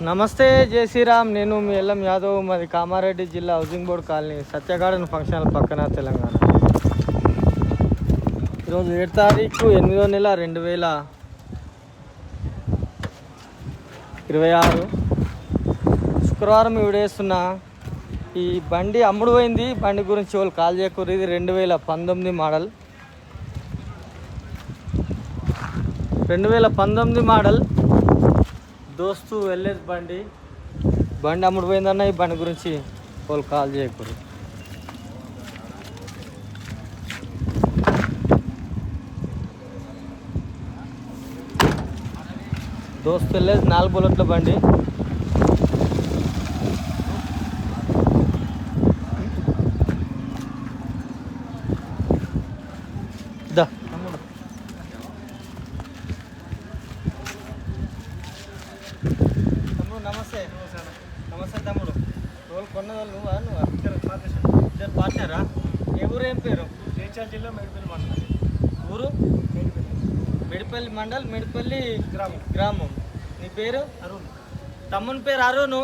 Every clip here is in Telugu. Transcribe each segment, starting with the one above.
నమస్తే జై శ్రీరామ్. నేను మీ ఎల్ఎం యాదవ్. మాది కామారెడ్డి జిల్లా housing board colony Satya garden function hall పక్కన తెలంగాణ. ఈరోజు 7 తారీఖు 8వ నెల 2026 శుక్రవారం విడేస్తున్నా. ఈ బండి అమ్ముడు పోయింది. బండి గురించి వాళ్ళు కాల్ చేయకూడదు. ఇది 2019 మోడల్. 2019 మోడల్ దోస్తు వెళ్ళేది బండి అమ్ముడు పోయిందన్న. ఈ బండి గురించి వాళ్ళు కాల్ చేయకూడదు. దోస్తు వెళ్ళేది 4 బుల్లెట్ల బండి. దా నమస్తే. నమస్తే తమ్ముడు. రోజు కొన్నవాళ్ళు నువ్వు ఇద్దరు పార్ట్నరా? ఏ ఊరు, ఏం పేరు? జైత్యాల జిల్లా మేడిపల్లి మండలం. ఊరు మెడిపల్లి మండల్, మెడిపల్లి గ్రామం. నీ పేరు? అరుణ్. తమ్ముని పేరు అరుణ్.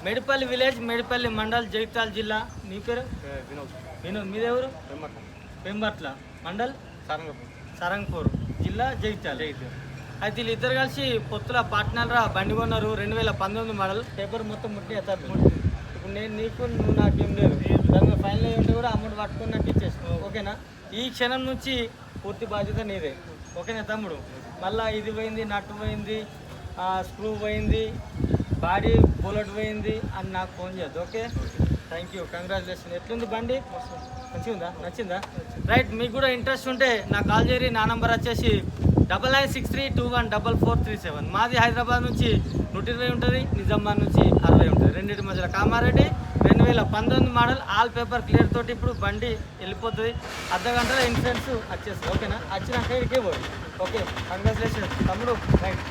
మెడిపల్లి విలేజ్, మెడిపల్లి మండల్, జగిత్యాల జిల్లా. నీ పేరు? వినోద్. మీదెవరు? పెంబట్ల మండల్, సరంగపూర్ జిల్లా, జగిత్యాల. అయితే వీళ్ళిద్దరు కలిసి పొత్తుల పార్ట్నర్రా బండి కొన్నారు. 2019 మోడల్. పేపర్ మొత్తం ముట్టి ఎత్తారు. ఇప్పుడు నేను నీకు, నువ్వు నాకేం లేదు. దాని ఫైనల్ ఉంటే కూడా అమౌంట్ పట్టుకుని నాకు ఇచ్చేసుకో. ఓకేనా? ఈ క్షణం నుంచి పూర్తి బాధ్యత నీదే. ఓకేనా తమ్ముడు? మళ్ళీ ఇది పోయింది, నట్టు పోయింది, స్క్రూ పోయింది, బాడీ బుల్లెట్ పోయింది అని నాకు ఫోన్ చేయద్దు. Okay, thank you, congratulation. ఎట్లుంది బండి? మంచిగా ఉందా? నచ్చిందా? రైట్. మీకు కూడా ఇంట్రెస్ట్ ఉంటే నాకు కాల్ చేయరి. నా నంబర్ వచ్చేసి 9963214437. మాది హైదరాబాద్ నుంచి 120 ఉంటుంది, నిజామాబాద్ నుంచి 60 ఉంటుంది. రెండింటి మధ్యలో Kamareddy. 2019 model. All paper clear తోటి ఇప్పుడు బండి వెళ్ళిపోతుంది. అర్ధగంటలో ఇన్సూరెన్స్ వచ్చేస్తుంది. ఓకేనా? వచ్చినాక ఇడికే పోయి. ఓకే, కంగ్రాచులేషన్ తమ్ముడు. రైట్.